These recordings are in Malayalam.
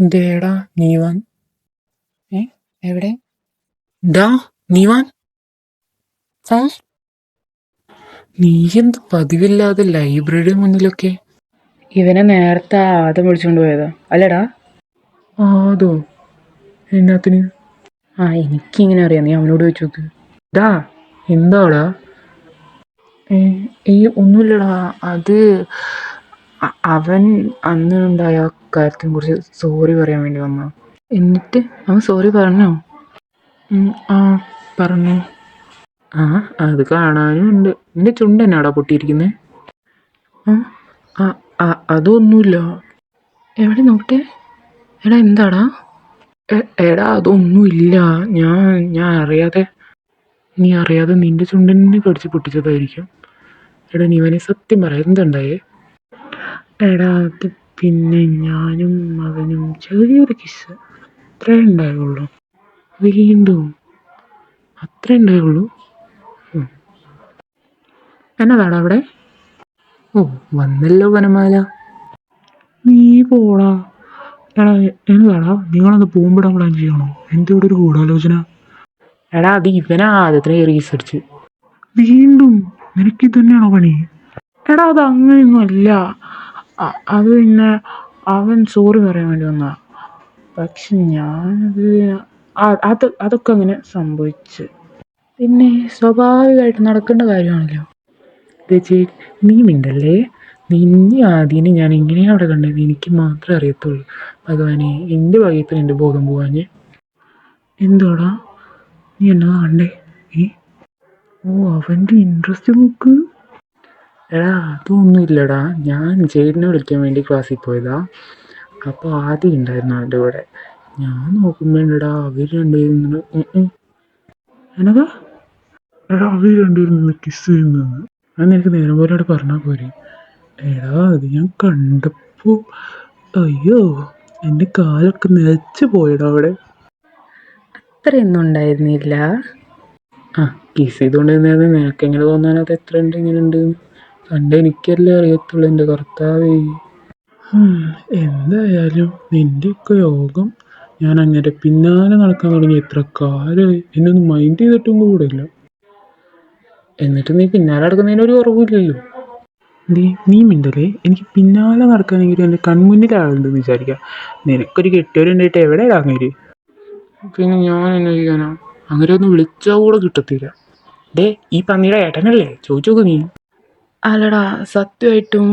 ദേടാ നീവാൻ. ഏ എവിടെ? ഡാ നീവാൻ, നീ എന്ത് പതിവില്ലാതെ ലൈബ്രറി മുന്നിലൊക്കെ? ഇവനെ നേരത്തെ ആദ്യം വിളിച്ചുകൊണ്ട് പോയതാ അല്ലടാ? അതോ, എന്നാത്തിന്? എനിക്കിങ്ങനെ അറിയാം, നീ അവനോട് ചോദിച്ചു നോക്ക്. ഡാ എന്താടാ? ഒന്നുമില്ലടാ, അത് അവൻ അന്ന് ഉണ്ടായ കാര്യത്തിനെ കുറിച്ച് സോറി പറയാൻ വേണ്ടി വന്ന. എന്നിട്ട് അവൻ സോറി പറഞ്ഞോ? ആ പറഞ്ഞു. അത് കാണാനും ഉണ്ട്. എൻ്റെ ചുണ്ട് എന്നാടാ പൊട്ടിയിരിക്കുന്നത്? അതൊന്നുമില്ല. എവിടെ നോക്കട്ടെ. എടാ എന്താടാ? എടാ അതൊന്നുമില്ല. ഞാൻ അറിയാതെ, നീ അറിയാതെ നിന്റെ ചുണ്ടിനെ കടിച്ച് പൊട്ടിച്ചതായിരിക്കും. എടാ നീ അവനെ സത്യം പറയാം, എന്തുണ്ടായേ? എടാ അത് പിന്നെ ഞാനും അവനും ചെറിയൊരു കിസ്, അത്രേ ഉണ്ടായുള്ളൂ. വീണ്ടും അത്രേ ഉണ്ടായുള്ളൂ. എന്നതാടാ അവിടെ? വന്നല്ലോ വനമാല. നീ പോടാ. എടാ എന്നതാടാ, നിങ്ങളന്ന് പോകുമ്പോഴാൻ പ്ലാൻ ചെയ്യണോ? എന്തിവിടെ ഒരു ഗൂഢാലോചന? എടാ അത് ഇവനാ ആദ്യത്തിന് റീസ് അടിച്ച്. വീണ്ടും നിനക്ക് തന്നെയാണോ പണി? എടാ അത് അങ്ങനെയൊന്നും അല്ല. അത് പിന്നെ അവൻ സോറി പറയാൻ വേണ്ടി വന്നാ. പക്ഷെ അതൊക്കെ അങ്ങനെ സംഭവിച്ച്. പിന്നെ സ്വാഭാവികമായിട്ട് നടക്കേണ്ട കാര്യമാണല്ലോ. ചേച്ചി നീ മിണ്ടല്ലേ. നിന്നെ ആദ്യം ഞാൻ എങ്ങനെയാണ് അവിടെ കണ്ടത് എനിക്ക് മാത്രമേ അറിയത്തുള്ളൂ. ഭഗവാനെ, എൻ്റെ ഭാഗ്യത്തിന് എൻ്റെ ബോധം പോവാഞ്ഞ്. എന്തോടാ നീ എന്നതാ കണ്ടേ? അവൻ്റെ ഇൻട്രസ്റ്റ് നോക്ക്. എടാ അതൊന്നുമില്ലടാ, ഞാൻ ചേട്ടനെ വിളിക്കാൻ വേണ്ടി ക്ലാസ്സിൽ പോയതാ. അപ്പോൾ ആദ്യം ഉണ്ടായിരുന്നു അവൻ്റെ കൂടെ. ഞാൻ നോക്കുമ്പോഴാ അവർ രണ്ടുപേരും എന്നതാ. എടാ അവർ രണ്ടുപേരും നിന്ന് കിസ് ചെയ്യുന്നത്. അത് നിനക്ക് നേരം പോലെ പറഞ്ഞാൽ പോരെ? എടാ അത് ഞാൻ കണ്ടപ്പോൾ അയ്യോ എൻ്റെ കാലൊക്കെ നിലച്ച് പോയടാ അവിടെ. അത്രയൊന്നും ഉണ്ടായിരുന്നില്ല. കിസ് ചെയ്തുകൊണ്ടിരുന്നത് നിനക്ക് എങ്ങനെ തോന്നാനത് എത്ര ഉണ്ട് ഇങ്ങനെ ഉണ്ട്? കണ്ട എനിക്കല്ലേ അറിയത്തുള്ളൂ എൻ്റെ കർത്താവേ. എന്തായാലും നിൻ്റെയൊക്കെ യോഗം. ഞാൻ അങ്ങനെ പിന്നാലെ നടക്കാൻ തുടങ്ങി എത്ര കാലമായി. എന്നെ ഒന്ന് മൈൻഡ് ചെയ്തിട്ടും കൂടെ ഇല്ല. എന്നിട്ട് നീ പിന്നാലെ നടക്കുന്നതിനൊരു കുറവില്ലല്ലോ. നീ മിണ്ടല്ലേ. എനിക്ക് പിന്നാലെ നടക്കാനെങ്കിലും എൻ്റെ കൺമുന്നിലാളുണ്ടെന്ന് വിചാരിക്കാം. നിനക്കൊരു കെട്ടിയവരുണ്ടായിട്ട് എവിടെ അങ്ങേര്? പിന്നെ ഞാൻ എന്നെ ചെയ്യാനാ? അങ്ങനെ ഒന്ന് വിളിച്ചാൽ കൂടെ കിട്ടത്തില്ല. ഈ പന്നിയുടെ ഏട്ടനല്ലേ? ചോദിച്ചു നോക്ക് നീ. അല്ലടാ സത്യമായിട്ടും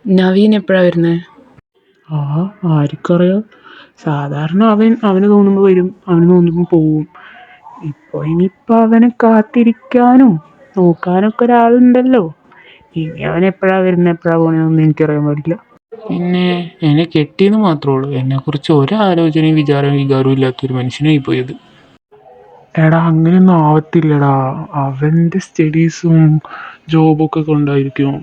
നവീൻ എപ്പോഴാ വരുന്നത്? ആർക്കറിയാം. സാധാരണ അവന് തോന്നുമ്പോൾ വരും, അവന് തോന്നുമ്പോൾ പോവും. ഇനിയിപ്പോൾ അവനെ കാത്തിരിക്കാനും നോക്കാനൊക്കെ ഒരാളുണ്ടല്ലോ. ഇനി അവൻ എപ്പോഴാ വരുന്നത് എപ്പോഴാ പോകണമെന്നൊന്നും എനിക്കറിയാൻ പാടില്ല. പിന്നെ എന്നെ കെട്ടിയെന്ന് മാത്രമേ ഉള്ളൂ. എന്നെക്കുറിച്ച് ഒരാലോചനയും വികാരവും ഇല്ലാത്തൊരു മനുഷ്യനായി പോയത്. എടാ അങ്ങനെയൊന്നും ആവത്തില്ലടാ. അവൻ്റെ സ്റ്റഡീസും ജോബൊക്കെ കൊണ്ടായിരിക്കും.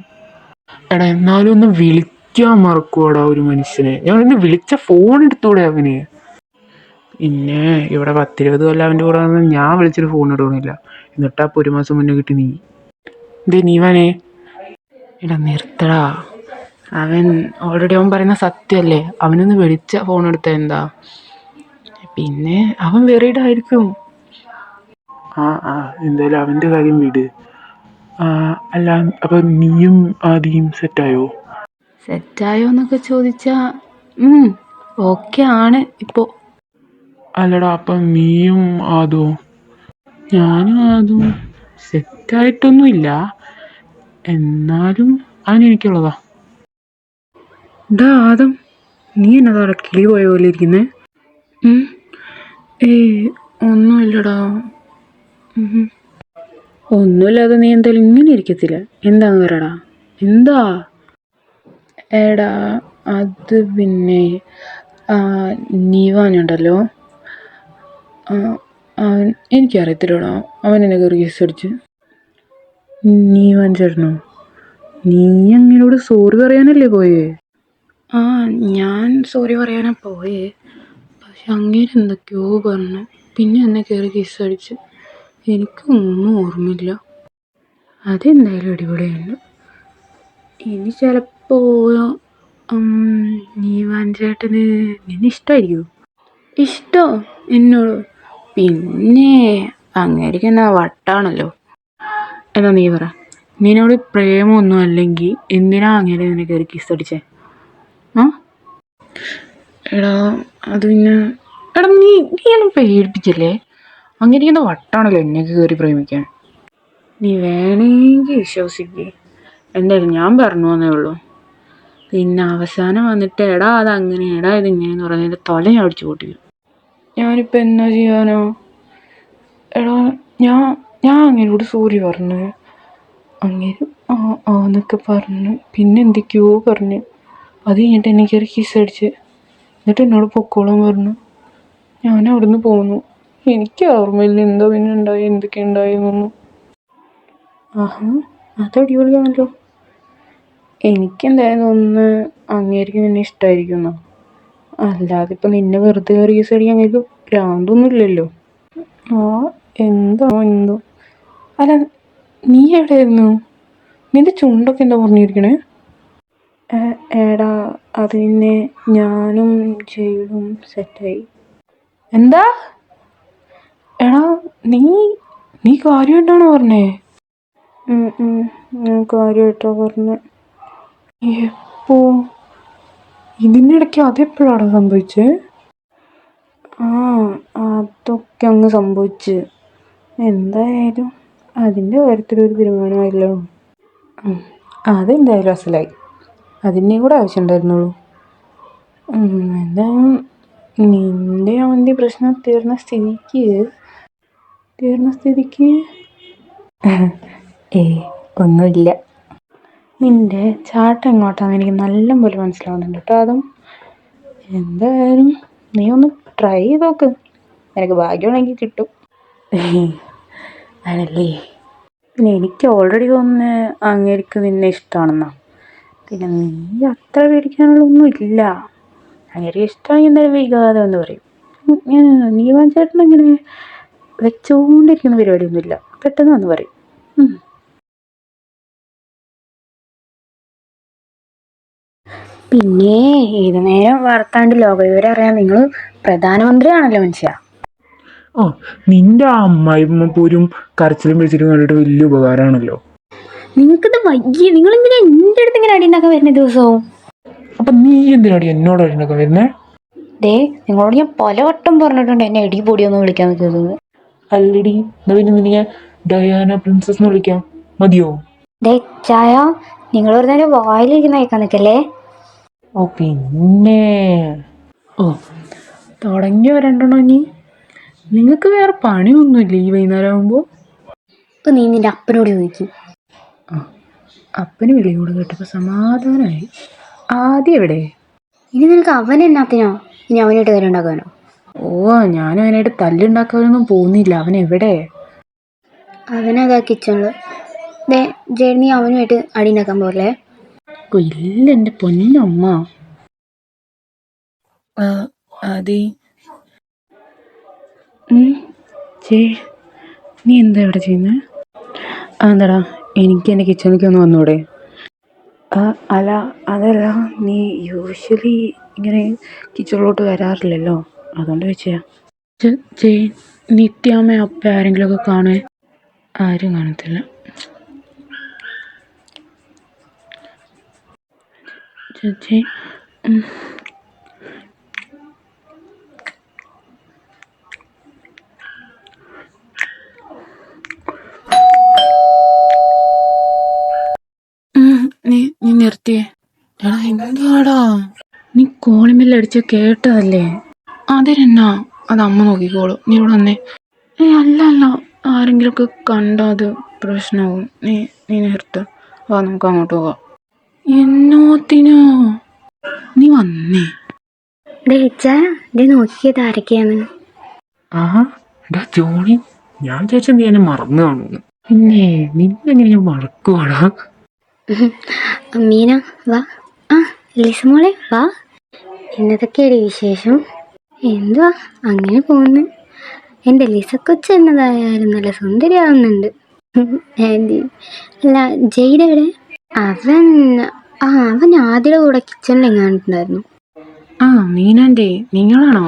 എടാ എന്നാലും ഒന്ന് വിളിക്കാൻ മറക്കുവാടാ ഒരു മനുഷ്യനെ. ഞാൻ ഒന്ന് വിളിച്ച ഫോൺ എടുത്തൂടെ അവന്? പിന്നെ ഇവിടെ 10-20 കൊല്ലം അവൻ്റെ കൂടെ വന്ന് ഞാൻ വിളിച്ചിട്ട് ഫോൺ എടുക്കണില്ല. എന്നിട്ടപ്പോൾ 1 മാസം മുന്നേ കിട്ടി നീ. നീവാനേ. എടാ നിർത്തടാ. അവൻ ഓൾറെഡി അവൻ പറയുന്ന സത്യമല്ലേ. അവനൊന്ന് വിളിച്ച ഫോൺ എടുത്ത എന്താ? പിന്നെ അവൻ വെറിയിടായിരിക്കും. എന്തായാലും അവൻ്റെ കാര്യം വിട്. അല്ല അപ്പം നീയും ആദ്യം സെറ്റായോ എന്നൊക്കെ ചോദിച്ചാ ഓക്കെ ആണ് ഇപ്പോൾ. അല്ലടാ അപ്പം നീയും ആദോ? ഞാനും ആദും സെറ്റായിട്ടൊന്നുമില്ല, എന്നാലും അവനെനിക്കുള്ളതാ. ആദം, നീ എന്നതാ കിളി പോയ പോലെ ഇരിക്കുന്നേ? ഒന്നുമില്ലടാ. ഒന്നുമില്ലാതെ നീ എന്തായാലും ഇങ്ങനെ ഇരിക്കത്തില്ല. എന്താന്ന് പറയടാ, എന്താ? എടാ അത് പിന്നെ നീവാനുണ്ടല്ലോ, എനിക്കറിയത്തില്ലടാ. അവൻ എന്നെ കയറി കേസ് അടിച്ച്. നീവാൻ ചേട്ടനോ? നീ അങ്ങനോട് സോറി പറയാനല്ലേ പോയേ? ഞാൻ സോറി പറയാനാ പോയേ. പക്ഷെ അങ്ങനെ എന്തൊക്കെയോ പറഞ്ഞു. പിന്നെ എന്നെ കയറി കേസ് അടിച്ച്. എനിക്കൊന്നും ഓർമ്മയില്ല. അതെന്തായാലും അടിപൊളിയുണ്ട്. ഇനി ചിലപ്പോൾ നീവാൻ ചേട്ടന് നിന്നെ ഇഷ്ടമായിരിക്കുമോ? ഇഷ്ടോ എന്നോട്? പിന്നെ അങ്ങേരിക്ക് എന്നാ വട്ടാണല്ലോ. എന്നാ നീ പറ, നിന്നോട് പ്രേമമൊന്നും അല്ലെങ്കിൽ എന്തിനാ അങ്ങനെ നിന്നെ കയറി കിസ് അടിച്ചേ? ആ എടാ അത് പിന്നെ എടാ നീ ഒന്നും പേടിപ്പിച്ചല്ലേ. അങ്ങേരിക്ക് എന്താ വട്ടാണല്ലോ എന്നെയൊക്കെ കയറി പ്രേമിക്കാൻ. നീ വേണമെങ്കിൽ വിശ്വസിക്കുക, എന്തായാലും ഞാൻ പറഞ്ഞു എന്നേ ഉള്ളൂ. പിന്നെ അവസാനം വന്നിട്ട് എടാ അതങ്ങനെ എടാ ഇതിങ്ങനെയെന്ന് പറഞ്ഞതിൻ്റെ തല ഞാൻ അടിച്ചു പൊട്ടിക്കും. ഞാനിപ്പോൾ എന്നാ ചെയ്യാനോ? എടാ ഞാൻ അങ്ങേരോട് സോറി പറഞ്ഞു. അങ്ങേര് എന്നൊക്കെ പറഞ്ഞു, പിന്നെ എന്തൊക്കെയോ പറഞ്ഞു. അത് കഴിഞ്ഞിട്ട് എന്നെ കയറി കിസ് അടിച്ച്, എന്നിട്ട് എന്നോട് പൊക്കോളാൻ പറഞ്ഞു. ഞാൻ അവിടുന്ന് പോന്നു. എനിക്ക് ഓർമ്മയില്ല എന്തോ പിന്നെ ഉണ്ടായി, എന്തൊക്കെ ഉണ്ടായി എന്നൊന്നും. ആഹാ, അത് അടിപൊളിയാണല്ലോ. എനിക്കെന്തായാലും തോന്നുന്നു അങ്ങേർക്ക് നിന്നെ ഇഷ്ടമായിരിക്കുന്നോ. അല്ലാതെ ഇപ്പം നിന്നെ വെറുതെ കയറി കിസ് അടിക്കാൻ അങ്ങേർക്ക് ഭ്രാന്തൊന്നും ഇല്ലല്ലോ. എന്തോ അല്ല, നീ എവിടെയായിരുന്നു? നിന്റെ ചുണ്ടൊക്കെ എന്താ പറഞ്ഞിരിക്കണേ? എടാ അത് പിന്നെ ഞാനും ജയിലും സെറ്റായി. എന്താ? എടാ നീ കാര്യമായിട്ടാണോ പറഞ്ഞേ? ഞാൻ കാര്യമായിട്ടാ പറഞ്ഞേ. എപ്പോ? ഇതിൻ്റെ ഇടയ്ക്ക് അതെപ്പോഴാണ് സംഭവിച്ചേ? അതൊക്കെ അങ്ങ് സംഭവിച്ച്. എന്തായാലും അതിൻ്റെ കാര്യത്തിലൊരു തീരുമാനമായല്ലോ. അതെന്തായാലും അസലായി. അതിൻ്റെയും കൂടെ ആവശ്യമുണ്ടായിരുന്നുള്ളൂ. എന്തായാലും നിൻ്റെ അവൻ്റെ പ്രശ്നം തീർന്ന സ്ഥിതിക്ക് ഒന്നുമില്ല. നിൻ്റെ ചാട്ടം എങ്ങോട്ടാന്ന് എനിക്ക് നല്ലപോലെ മനസ്സിലാവുന്നുണ്ട് കേട്ടോ. അതും എന്തായാലും നീ ഒന്ന് ട്രൈ ചെയ്ത് നോക്ക്, നിനക്ക് ഭാഗ്യമാണെങ്കിൽ കിട്ടും. ആണല്ലേ? പിന്നെ എനിക്ക് ഓൾറെഡി തോന്നുന്നത് അങ്ങേർക്ക് നിന്നെ ഇഷ്ടമാണെന്നാ. പിന്നെ നീ അത്ര പേടിക്കാനുള്ളൊന്നും ഇല്ല. അങ്ങേർക്ക് ഇഷ്ടമാണെങ്കിൽ എന്തായാലും വൈകാതെ എന്ന് പറയും. നീവാൻ ചേട്ടൻ അങ്ങനെ വെച്ചുകൊണ്ടിരിക്കുന്ന പരിപാടിയൊന്നുമില്ല, പെട്ടെന്ന് വന്ന് പറയും. പിന്നെ ഏത് നേരം വാർത്താണ്ട് ലോകവിവരം അറിയാൻ നിങ്ങൾ പ്രധാനമന്ത്രിയാണല്ലോ മനുഷ്യ. നിന്റെ ആ അമ്മായിമ്മ പോലും കരച്ചിലും പിടിച്ചിട്ടും കണ്ടിട്ട് വലിയ ഉപകാരമാണല്ലോ. നിങ്ങൾക്കിത് വയ്യ, നിങ്ങൾ എന്തിനാ എൻ്റെ അടുത്ത് ഇങ്ങനെ അടിയുണ്ടാക്കാൻ വരുന്ന ദിവസവും? അപ്പൊ നീ എന്തിനാടി എന്നോട് അടിയുണ്ടാക്കാൻ വരുന്നേ? നിങ്ങളോട് ഞാൻ പലവട്ടം പറഞ്ഞിട്ടുണ്ട് എന്നെ എടി പൊടിയൊന്നും വിളിക്കാൻ നിൽക്കുന്നത്. അല്ലടി, പിന്നെ നിന്നെ ഡയാന പ്രിൻസസ് എന്ന് വിളിക്കാം, മതിയോ? ചായ നിങ്ങൾ വെറുതെ വായിലിരിക്കുന്ന കേൾക്കാൻ നിൽക്കല്ലേ. പിന്നെ തുടങ്ങി വരണ്ടോ ഇനി? നിങ്ങൾക്ക് വേറെ പണിയൊന്നുമില്ല ഈ വൈകുന്നേരം ആകുമ്പോൾ? നീ നിന്റെ അപ്പനോട് ചോദിക്കും. അപ്പന് വിളിയോട് കേട്ടപ്പോൾ സമാധാനമായി. ആദ്യം എവിടെ? ഇനി നിനക്ക് അവൻ എന്നാത്തിനോ? ഇനി അവനായിട്ട് കാര്യം ഉണ്ടാക്കാനോ? ഞാനും അവനായിട്ട് തല്ലുണ്ടാക്കാനൊന്നും പോകുന്നില്ല. അവൻ എവിടെ? അവനതാ കിച്ചണില്. ജേണി അവനുമായിട്ട് അടി ഉണ്ടാക്കാൻ പോലെ. ഇല്ല എൻ്റെ പൊന്നമ്മ. അതെ നീ എന്താ ഇവിടെ ചെയ്യുന്നത്? എന്താടാ, എനിക്ക് എൻ്റെ കിച്ചണിലേക്ക് ഒന്ന് വന്നൂടെ? അല്ല അതല്ല, നീ യൂഷ്വലി ഇങ്ങനെ കിച്ചണിലോട്ട് വരാറില്ലല്ലോ, അതുകൊണ്ട് ചോദിച്ചാ. നിത്യാമ്മ അപ്പ ആരെങ്കിലുമൊക്കെ കാണുമേ? ആരും കാണത്തില്ല. ചേച്ചി നീ നിർത്തിയേ. എടാ എന്താടാ, നീ കോളിമെല്ലാം അടിച്ച് കേട്ടതല്ലേ? അതിനെന്നാ, അത് അമ്മ നോക്കിക്കോളൂ. നീ ഇവിടെ വന്നേ. അല്ല ആരെങ്കിലുമൊക്കെ കണ്ടോ അത് പ്രശ്നമാവും. നീ നിർത്ത്, നമുക്ക് അങ്ങോട്ട് പോകാം. എന്നോത്തിനോ? നീ വന്നേ. നോക്കിയത് ആരൊക്കെയാണ്? ജോണി, ഞാൻ ചേച്ചി നീ എന്നെ മറന്നു കാണുന്നു. പിന്നെ നിന്നെങ്ങനെ ഞാൻ മറക്കുവാടാ? മീന വാ. ലിസമോളെ വാ. എന്നതൊക്കെയാണ് വിശേഷം? എന്തുവാ അങ്ങനെ പോകുന്നു? എൻ്റെ ലിസക്കൊച്ച് എന്നതായാലും നല്ല സുന്ദരിയാവുന്നുണ്ട്. അല്ല ജയ്ഡ് എവിടെ? അവൻ ആ അവൻ ആദ്യയുടെ കൂടെ കിച്ചണിൽ എങ്ങാണ്ടുണ്ടായിരുന്നു. ആ മീനാൻ്റെ നിങ്ങളാണോ?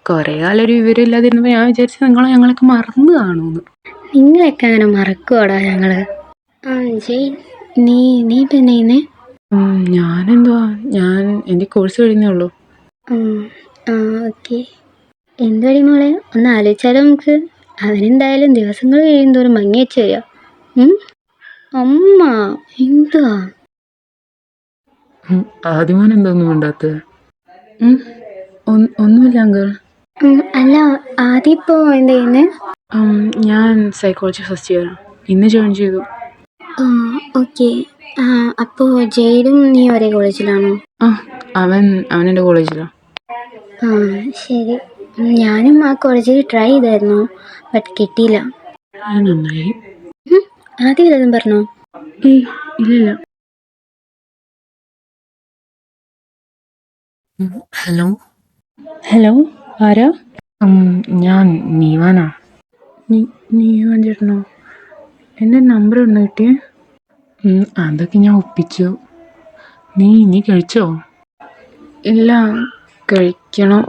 കുറേ കാലം ഒരു വിവരം ഇല്ലാതിരുന്നപ്പോൾ ഞാൻ വിചാരിച്ചു ഞങ്ങളൊക്കെ മറന്നു കാണുമെന്ന്. നിങ്ങളൊക്കെ അങ്ങനെ മറക്കുവാടാ ഞങ്ങള്. ആ ജെയിൻ, നീ നീ ഇപ്പം എന്നാ ചെയ്യുന്നേ? ഞാനെന്തുവാ, ഞാൻ എൻ്റെ കോഴ്സ് കഴിഞ്ഞേ ഉള്ളൂ. ആ ഓക്കെ. എന്തുവാടി മോളെ, ഒന്ന് ആലോചിച്ചാലോ നമുക്ക്? അവനെന്തായാലും ദിവസങ്ങൾ കഴിയുന്തോറും മങ്ങി വെച്ച് വരിക. അമ്മ എന്തുവാ? ആദ്യമാൻ എന്തോന്നും വേണ്ടാത്ത? ഒന്നുമില്ല അങ്കിൾ. അല്ല, ആദ്യം ഇപ്പോൾ എന്താ ചെയ്യുന്നേ? ഞാൻ സൈക്കോളജി ഫസ്റ്റ് ഇയർ ഇന്ന് ജോയിൻ ചെയ്തു. ഓക്കെ. അപ്പോൾ ജെയ്ഡും നീ ഒരേ കോളേജിലാണോ? അവൻ എൻ്റെ കോളേജിലാണ്. ശരി. ഞാനും ആ കോളേജിൽ ട്രൈ ചെയ്തായിരുന്നു, ബട്ട് കിട്ടിയില്ല. നന്നായി. ആദ്യം വല്ലതും പറഞ്ഞോ? ഇല്ല. ഹലോ, ആരാ? ഞാൻ നീവാനാ. നീവാൻ ചേട്ടനോ? എൻ്റെ നമ്പർ ഉണ്ടോ കിട്ടിയേ? അതൊക്കെ ഞാൻ ഒപ്പിച്ചു. നീ കഴിച്ചോ? ഇല്ല, കഴിക്കണം.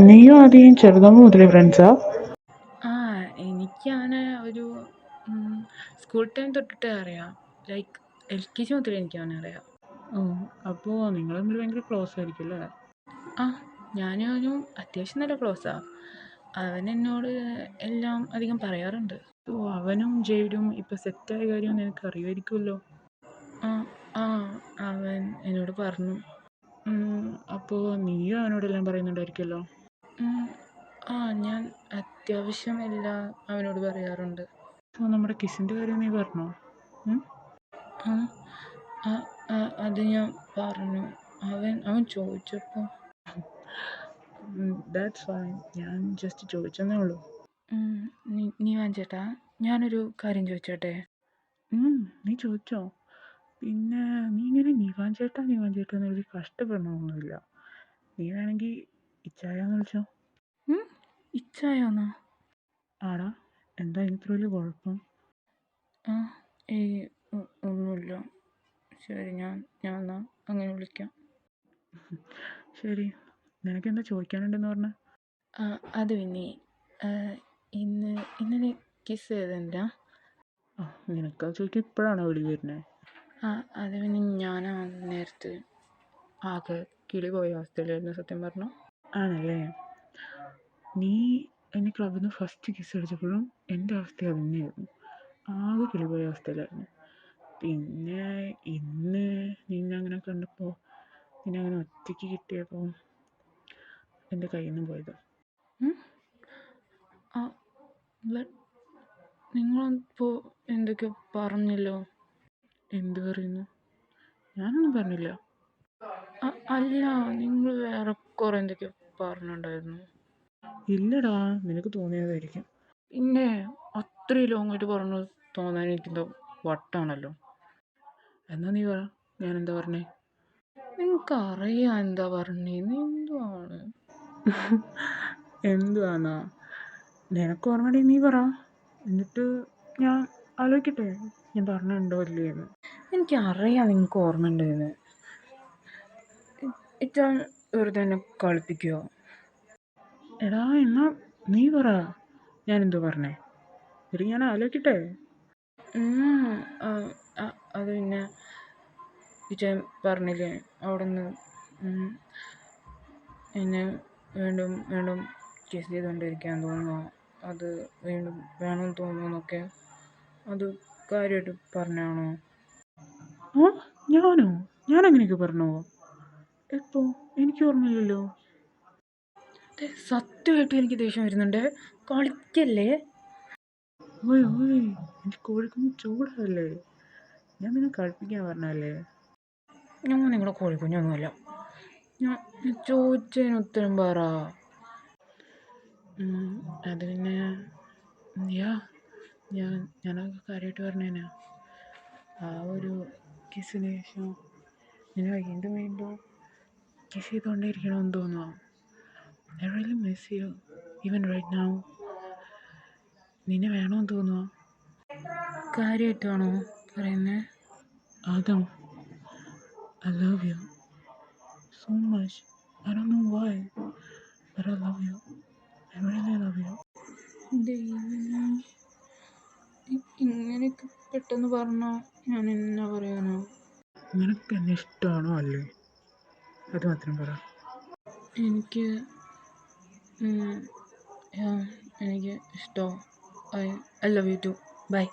നീയും ആദ്യം ചെറുതാകുമ്പോൾ മുതലേ ഫ്രണ്ട്സാ? എനിക്കങ്ങനെ ഒരു സ്കൂൾ ടൈം തൊട്ടിട്ട് അറിയാം. ലൈക്ക് LKG മുതലേ എനിക്കവനെ അറിയാം. അപ്പോൾ നിങ്ങൾ തമ്മിൽ ഭയങ്കര ക്ലോസ് ആയിരിക്കും അല്ലേ? ഞാനും അവനും അത്യാവശ്യം നല്ല ക്ലോസാണ്. അവൻ എന്നോട് എല്ലാം അധികം പറയാറുണ്ട്. അവനും ജെയ്ഡും ഇപ്പം സെറ്റായ കാര്യം നിനക്ക് അറിയുമായിരിക്കുമല്ലോ? അവൻ എന്നോട് പറഞ്ഞു. അപ്പോൾ നീയും അവനോടെല്ലാം പറയുന്നുണ്ടായിരിക്കുമല്ലോ? ഞാൻ അത്യാവശ്യം എല്ലാം അവനോട് പറയാറുണ്ട്. അപ്പോൾ നമ്മുടെ കിസിൻ്റെ കാര്യം നീ പറഞ്ഞോ? അത് ഞാൻ പറഞ്ഞു. അവൻ ചോദിച്ചപ്പോൾ. That's fine. ഞാൻ ജസ്റ്റ് ചോദിച്ചെന്നേ ഉള്ളൂ. നീവാൻ ചേട്ടാ, ഞാനൊരു കാര്യം ചോദിച്ചോട്ടെ? നീ ചോദിച്ചോ. പിന്നെ നീ ഇങ്ങനെ നീവാൻ ചേട്ടാ എന്ന് വിളിച്ച് കഷ്ടപ്പെടണമൊന്നുമില്ല. നീ വേണമെങ്കിൽ ഇച്ചായാന്ന് വിളിച്ചോ. ഇച്ചായോന്നോ? ആടാ, എന്താ ഇത്ര വലിയ കുഴപ്പം? ഒന്നുമില്ല. ശരി, ഞാൻ എന്നാ അങ്ങനെ വിളിക്കാം. ശരി, നിനക്കെന്താ ചോദിക്കാനുണ്ടെന്ന് പറഞ്ഞാൽ? അത് പിന്നെ ഇന്നലെ കിസ് ചെയ്തെന്താ? നിനക്കത് ചോദിക്കാൻ ഇപ്പോഴാണോ വിളി വരുന്നത്? അത് പിന്നെ ഞാൻ നേരത്തെ ആകെ കിളി പോയ അവസ്ഥയിലായിരുന്നു സത്യം പറഞ്ഞു. ആണല്ലേ? നീ എന്നെ ക്ലബിൽ നിന്ന് ഫസ്റ്റ് കിസ് അടിച്ചപ്പോഴും എൻ്റെ അവസ്ഥ അത് തന്നെയായിരുന്നു. ആകെ കിളി പോയ അവസ്ഥയിലായിരുന്നു. പിന്നെ ഇന്ന് നിന്നെ അങ്ങനെ കണ്ടപ്പോൾ, നിന്നെ അങ്ങനെ ഒറ്റയ്ക്ക് കിട്ടിയപ്പോൾ എൻ്റെ കയ്യിൽ നിന്ന് പോയത്. നിങ്ങളിപ്പോൾ എന്തൊക്കെ പറഞ്ഞല്ലോ? എന്ത് പറയുന്നു? ഞാനൊന്നും പറഞ്ഞില്ല. അല്ല, നിങ്ങൾ വേറെ കുറേ എന്തൊക്കെയോ പറഞ്ഞിട്ടുണ്ടായിരുന്നു. ഇല്ലടാ, നിനക്ക് തോന്നിയതായിരിക്കും. പിന്നെ അത്രയും ലോങ് ആയിട്ട് പറഞ്ഞു തോന്നാൻ എനിക്കെന്തോ വട്ടാണല്ലോ. എന്നാ നീ പറ, ഞാനെന്താ പറഞ്ഞേ? നിനക്കറിയാം എന്താ പറഞ്ഞേന്ന്. എന്തുവാണ്? എന്തുവാന്നാ? നിനക്ക് ഓർമ്മയുണ്ടെങ്കിൽ നീ പറ, എന്നിട്ട് ഞാൻ ആലോചിക്കട്ടെ ഞാൻ പറഞ്ഞിട്ടുണ്ടോ ഇല്ലേന്ന്. എനിക്കറിയാം നിങ്ങൾക്ക് ഓർമ്മയുണ്ടെന്ന്. ഇറ്റാൻ വെറുതെ എന്നെ കളിപ്പിക്കുമോ? എടാ, എന്നാ നീ പറ, ഞാനെന്തോ പറഞ്ഞേ. എടി, ഞാൻ ആലോചിക്കട്ടെ. അത് പിന്നെ വിജയൻ പറഞ്ഞില്ലേ അവിടെ നിന്ന് എന്നെ വീണ്ടും വീണ്ടും കിസ് ചെയ്തുകൊണ്ടിരിക്കാൻ തോന്നുന്നു, അത് വീണ്ടും വേണമെന്ന് തോന്നുന്നൊക്കെ. അത് കാര്യമായിട്ട് പറഞ്ഞാണോ? ഞാനങ്ങനെയൊക്കെ പറഞ്ഞോ? എപ്പോ? എനിക്ക് ഓർമ്മയില്ലല്ലോ. സത്യമായിട്ടും എനിക്ക് ദേഷ്യം വരുന്നുണ്ട്. കളിക്കല്ലേ? ഓയ് എനിക്ക് കോഴിക്കുഞ്ഞ് ചൂടല്ലേ. ഞാൻ നിന്നെ കളിപ്പിക്കാൻ പറഞ്ഞല്ലേ. ഞാൻ നിങ്ങളുടെ കോഴിക്കുഞ്ഞൊന്നുമല്ല. ഞാൻ ചോദിച്ചതിന് ഉത്തരം പറ. അത് പിന്നെ ഞാനൊക്കെ കാര്യമായിട്ട് പറഞ്ഞേനാ. ആ ഒരു കിസ്സിന് ശേഷം നിന്നെ വീണ്ടും കിസ് ചെയ്തുകൊണ്ടേ ഇരിക്കണമെന്ന് തോന്നുക. I really miss you even right now. നിന്നെ വേണമെന്ന് തോന്നുക. കാര്യമായിട്ടാണോ പറയുന്നത്? അതും I love you so much. I don't know why, but I love you. I really love you. ദൈവമേ, ഇങ്ങനെയൊക്കെ പെട്ടെന്ന് പറഞ്ഞാൽ ഞാൻ എന്നാ പറയാനോ? നിനക്ക് എന്നെ ഇഷ്ടമാണോ അല്ലേ? അത് മാത്രം പറ. എനിക്ക് എനിക്ക് ഇഷ്ടം. I love you too. By.